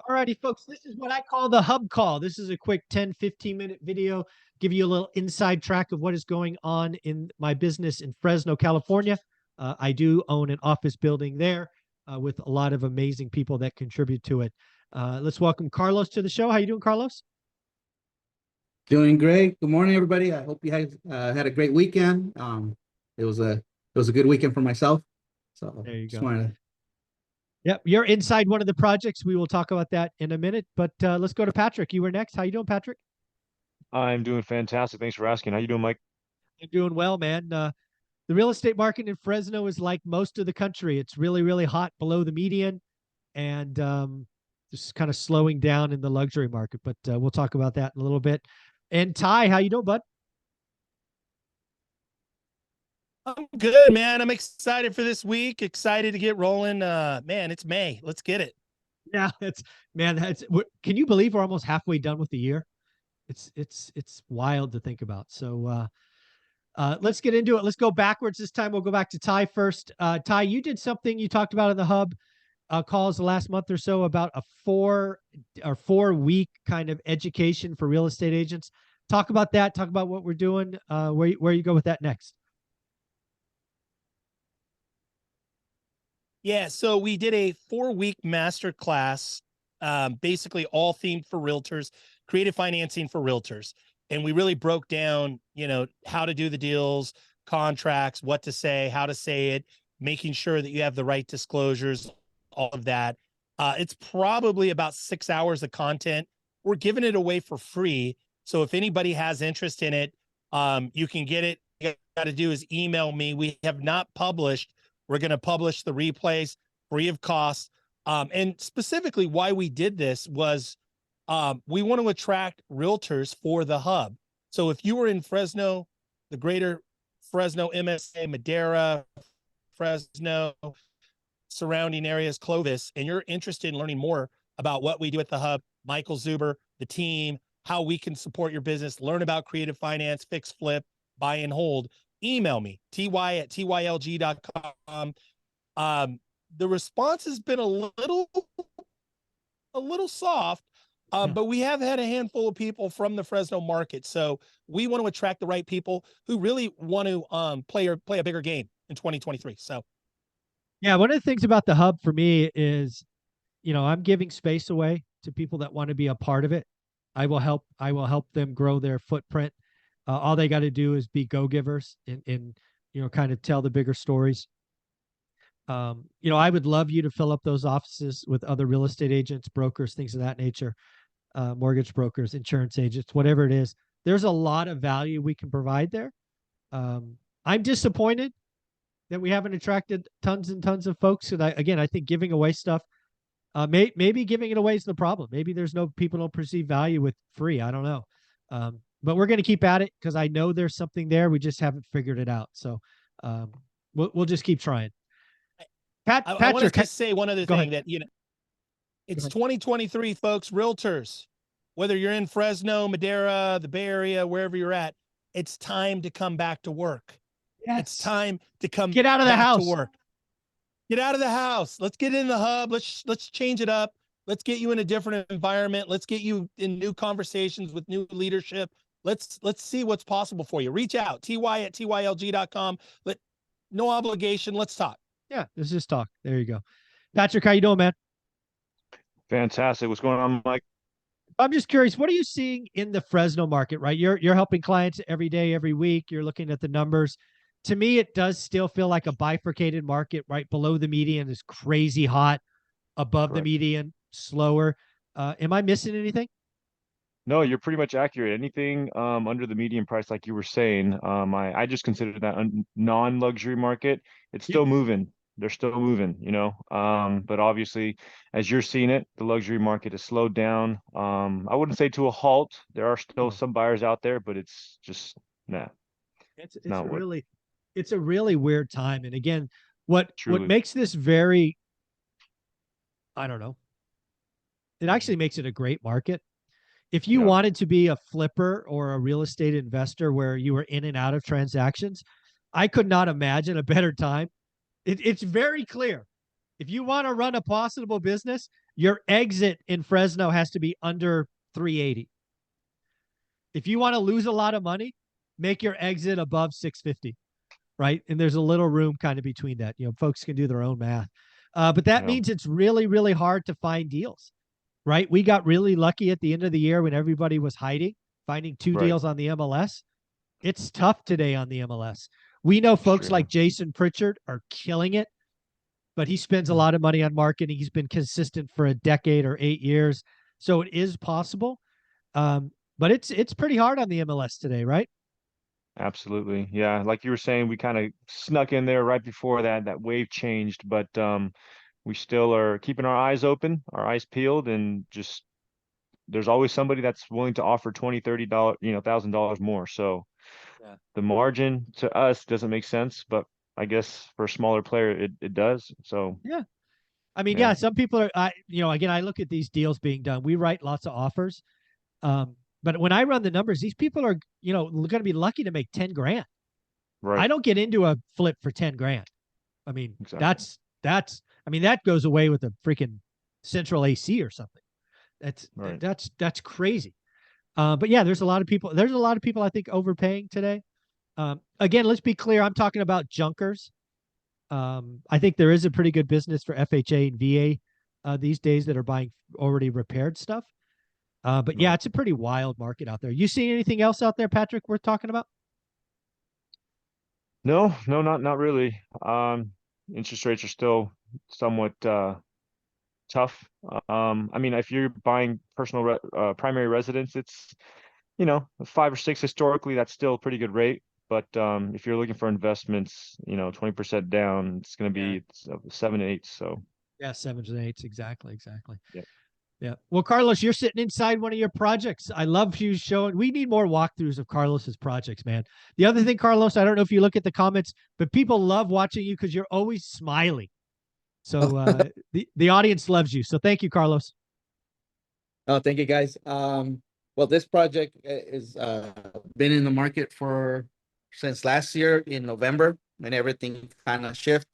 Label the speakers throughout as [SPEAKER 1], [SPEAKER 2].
[SPEAKER 1] All righty, folks, this is what I call the hub call. This is a quick 10, 15-minute video, give you a little inside track of what is going on in my business in Fresno, California. I do own an office building there with a lot of amazing people that contribute to it. Let's welcome Carlos to the show. How you doing, Carlos?
[SPEAKER 2] Doing great. Good morning, everybody. I hope you guys had a great weekend. It was a good weekend for myself. So
[SPEAKER 1] There you
[SPEAKER 2] just
[SPEAKER 1] go.
[SPEAKER 2] wanted to.
[SPEAKER 1] Yep, you're inside one of the projects. We will talk about that in a minute, but let's go to Patrick. You were next. How you doing, Patrick?
[SPEAKER 3] I'm doing fantastic. Thanks for asking. How you doing, Mike?
[SPEAKER 1] I'm doing well, man. The real estate market in Fresno is like most of the country. It's really, really hot below the median, and just kind of slowing down in the luxury market. But we'll talk about that in a little bit. And Ty, how you doing, bud?
[SPEAKER 4] I'm good, man. I'm excited for this week. Excited to get rolling. Man, it's May. Let's get it.
[SPEAKER 1] Yeah, it's man. Can you believe we're almost halfway done with the year? It's wild to think about. So let's get into it. Let's go backwards this time. We'll go back to Ty first. Ty, you did something you talked about in the hub calls the last month or so about a 4-week kind of education for real estate agents. Talk about that. Talk about what we're doing. Where you go with that next.
[SPEAKER 4] Yeah, so we did a 4-week master class, basically all themed for realtors, creative financing for realtors. And we really broke down, how to do the deals, contracts, what to say, how to say it, making sure that you have the right disclosures, all of that. It's probably about 6 hours of content. We're giving it away for free. So if anybody has interest in it, you can get it. You got to do is email me. We have not published. We're going to publish the replays free of cost. And specifically why we did this was we want to attract realtors for the hub. So if you were in Fresno, the greater Fresno, MSA, Madera, Fresno, surrounding areas, Clovis, and you're interested in learning more about what we do at the hub, Michael Zuber, the team, how we can support your business, learn about creative finance, fix, flip, buy and hold, email me, ty@tylg.com. The response has been a little soft, but we have had a handful of people from the Fresno market. So we want to attract the right people who really want to play a bigger game in 2023. So
[SPEAKER 1] yeah, one of the things about the hub for me is, I'm giving space away to people that want to be a part of it. I will help them grow their footprint. All they got to do is be go-givers and kind of tell the bigger stories. I would love you to fill up those offices with other real estate agents, brokers, things of that nature, mortgage brokers, insurance agents, whatever it is. There's a lot of value we can provide there. I'm disappointed that we haven't attracted tons and tons of folks. And I think giving away stuff, maybe giving it away is the problem. Maybe there's people don't perceive value with free. I don't know. But we're going to keep at it because I know there's something there. We just haven't figured it out. So we'll just keep trying.
[SPEAKER 4] Patrick, I want to just say one other thing that, it's 2023, folks, realtors, whether you're in Fresno, Madera, the Bay Area, wherever you're at, it's time to come back to work. Yes. It's time to
[SPEAKER 1] get out of the house.
[SPEAKER 4] To work. Get out of the house. Let's get in the hub. Let's change it up. Let's get you in a different environment. Let's get you in new conversations with new leadership. Let's see what's possible for you. Reach out, ty@tylg.com. No obligation. Let's talk.
[SPEAKER 1] Yeah, let's just talk. There you go. Patrick, how you doing, man?
[SPEAKER 3] Fantastic. What's going on, Mike?
[SPEAKER 1] I'm just curious, what are you seeing in the Fresno market, right? You're helping clients every day, every week. You're looking at the numbers. To me, it does still feel like a bifurcated market. Right below the median is crazy hot. Above
[SPEAKER 3] Correct.
[SPEAKER 1] The median, slower. Am I missing anything?
[SPEAKER 3] No, you're pretty much accurate. Anything under the median price, like you were saying, I just consider that a non-luxury market. It's still moving. They're still moving, but obviously, as you're seeing it, the luxury market has slowed down. I wouldn't say to a halt. There are still some buyers out there, but it's just, nah.
[SPEAKER 1] It's a really weird time. And again, what makes this very, I don't know, it actually makes it a great market. If you wanted to be a flipper or a real estate investor where you were in and out of transactions, I could not imagine a better time. It's very clear. If you want to run a profitable business, your exit in Fresno has to be under 380. If you want to lose a lot of money, make your exit above 650, right? And there's a little room kind of between that. You know, folks can do their own math. But that means it's really, really hard to find deals, right? We got really lucky at the end of the year when everybody was hiding, finding two deals on the MLS. It's tough today on the MLS. We know folks like Jason Pritchard are killing it, but he spends a lot of money on marketing. He's been consistent for a decade or 8 years. So it is possible. But it's pretty hard on the MLS today, right?
[SPEAKER 3] Absolutely. Yeah. Like you were saying, we kind of snuck in there right before that wave changed, but we still are keeping our eyes open, our eyes peeled, and just there's always somebody that's willing to offer $20, $30, $1,000 more. So the margin to us doesn't make sense, but I guess for a smaller player, it does. So
[SPEAKER 1] yeah. I mean, yeah, some people are, again, I look at these deals being done. We write lots of offers. But when I run the numbers, these people are, going to be lucky to make 10 grand.
[SPEAKER 3] Right.
[SPEAKER 1] I don't get into a flip for 10 grand. I mean, that goes away with a freaking central AC or something. That's crazy. But yeah, there's a lot of people I think overpaying today. Again, let's be clear. I'm talking about junkers. I think there is a pretty good business for FHA and VA these days that are buying already repaired stuff. But yeah, it's a pretty wild market out there. You see anything else out there, Patrick, worth talking about?
[SPEAKER 3] No, not really. Interest rates are still somewhat tough. I mean, if you're buying primary residence, it's 5 or 6 historically. That's still a pretty good rate. But if you're looking for investments, 20% down, it's going to be 7 to 8. So
[SPEAKER 1] yeah, 7 to 8, exactly.
[SPEAKER 3] Yeah.
[SPEAKER 1] Yeah. Well, Carlos, you're sitting inside one of your projects. I love you showing. We need more walkthroughs of Carlos's projects, man. The other thing, Carlos, I don't know if you look at the comments, but people love watching you because you're always smiling. So the audience loves you. So thank you, Carlos.
[SPEAKER 2] Oh, thank you, guys. Well, this project is been in the market since last year in November when everything kind of shifted.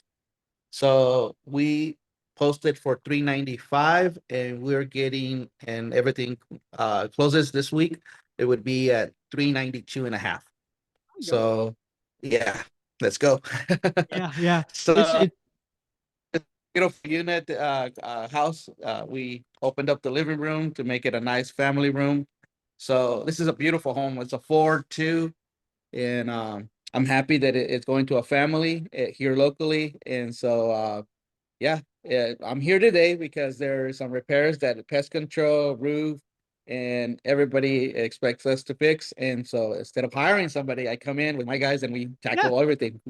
[SPEAKER 2] So we posted for 395 and we're getting, and everything closes this week, it would be at 392.5. So yeah, let's go.
[SPEAKER 1] Yeah.
[SPEAKER 2] So beautiful unit house. We opened up the living room to make it a nice family room. So this is a beautiful home. It's a 4-2, and I'm happy that it's going to a family here locally. And so I'm here today because there are some repairs that pest control, roof, and everybody expects us to fix. And so instead of hiring somebody, I come in with my guys and we tackle everything.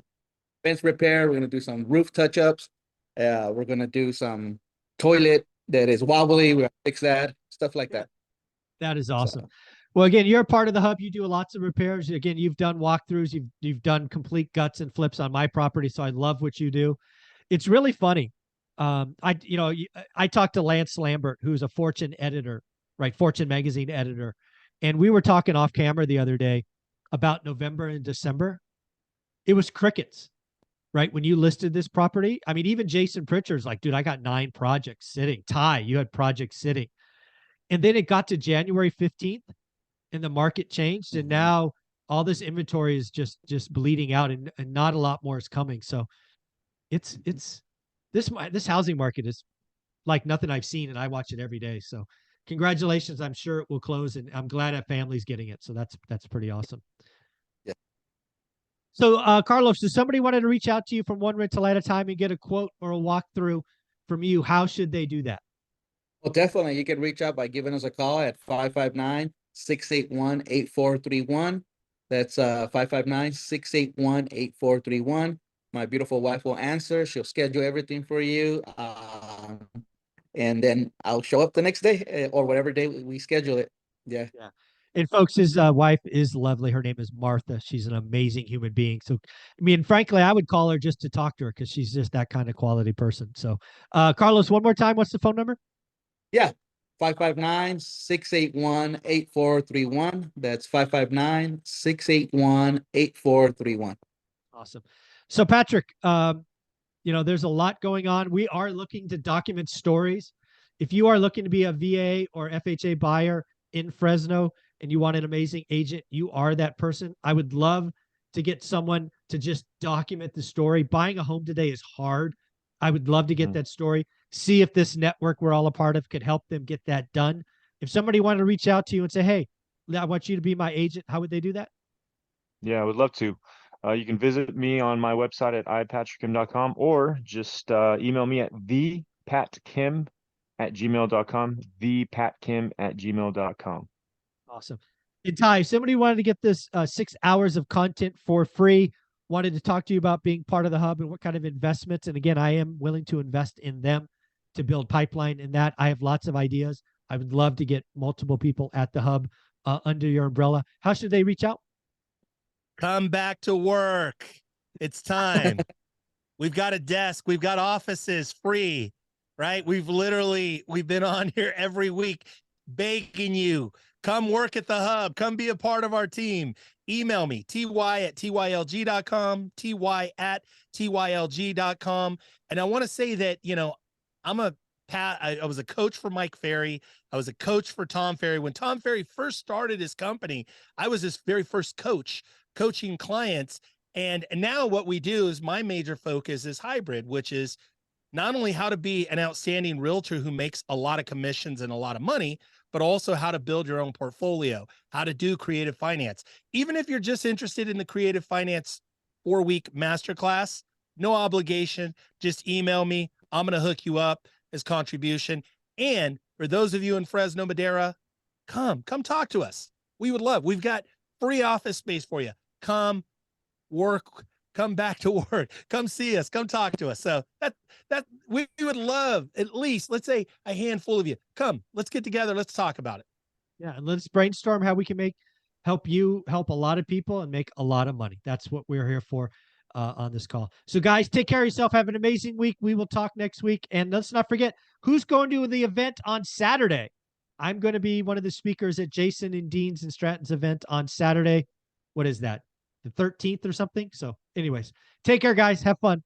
[SPEAKER 2] Fence repair, we're gonna do some roof touch-ups. We're gonna do some toilet that is wobbly, we're gonna fix that, stuff like that.
[SPEAKER 1] That is awesome. Well, again, you're a part of the hub. You do lots of repairs. Again, you've done walkthroughs. You've done complete guts and flips on my property. So I love what you do. It's really funny. I talked to Lance Lambert, who's a Fortune editor, right? Fortune magazine editor. And we were talking off camera the other day about November and December. It was crickets, right? When you listed this property. I mean, even Jason Pritchard's like, dude, I got 9 projects sitting. Ty, you had projects sitting. And then it got to January 15th and the market changed. And now all this inventory is just bleeding out and not a lot more is coming. So this housing market is like nothing I've seen, and I watch it every day. So congratulations. I'm sure it will close, and I'm glad that family's getting it. So that's pretty awesome.
[SPEAKER 2] Yeah.
[SPEAKER 1] So Carlos, if somebody wanted to reach out to you from One Rental at a Time and get a quote or a walkthrough from you, how should they do that?
[SPEAKER 2] Well, definitely you can reach out by giving us a call at 559-681-8431. That's 559-681-8431. My beautiful wife will answer. She'll schedule everything for you. And then I'll show up the next day or whatever day we schedule it. Yeah.
[SPEAKER 1] And folks, his wife is lovely. Her name is Martha. She's an amazing human being. So, I mean, frankly, I would call her just to talk to her because she's just that kind of quality person. So, Carlos, one more time, what's the phone number?
[SPEAKER 2] Yeah. 559-681-8431. That's 559-681-8431.
[SPEAKER 1] Awesome. So Patrick, You know, there's a lot going on. We are looking to document stories. If you are looking to be a VA or FHA buyer in Fresno and you want an amazing agent, you are that person. I would love to get someone to just document the story. Buying a home today is hard. I would love to get that story. See if this network we're all a part of could help them get that done. If somebody wanted to reach out to you and say, hey, I want you to be my agent, how would they do that?
[SPEAKER 3] Yeah, I would love to. You can visit me on my website at ipatrickkim.com or just email me at thepatkim@gmail.com, thepatkim@gmail.com.
[SPEAKER 1] Awesome. And Ty, if somebody wanted to get this 6 hours of content for free, wanted to talk to you about being part of the hub and what kind of investments. And again, I am willing to invest in them to build pipeline in that. I have lots of ideas. I would love to get multiple people at the hub under your umbrella. How should they reach out?
[SPEAKER 4] Come back to work. It's time. We've got a desk. We've got offices free, right? We've been on here every week begging you. Come work at the hub. Come be a part of our team. Email me, ty@tylg.com, ty@tylg.com. And I want to say that, you know, I was a coach for Mike Ferry. I was a coach for Tom Ferry. When Tom Ferry first started his company, I was his very first coach, coaching clients. And now what we do is my major focus is hybrid, which is not only how to be an outstanding realtor who makes a lot of commissions and a lot of money, but also how to build your own portfolio, how to do creative finance. Even if you're just interested in the creative finance 4-week masterclass, no obligation, just email me. I'm going to hook you up as contribution. And for those of you in Fresno, Madera, come talk to us. We would love, we've got free office space for you. Come work, come back to work, come see us, come talk to us. So that we would love at least, let's say, a handful of you. Come, let's get together. Let's talk about it.
[SPEAKER 1] Yeah. And let's brainstorm how we can help you help a lot of people and make a lot of money. That's what we're here for on this call. So guys, take care of yourself. Have an amazing week. We will talk next week. And let's not forget who's going to the event on Saturday. I'm going to be one of the speakers at Jason and Dean's and Stratton's event on Saturday. What is that? The 13th or something? So anyways, take care, guys. Have fun.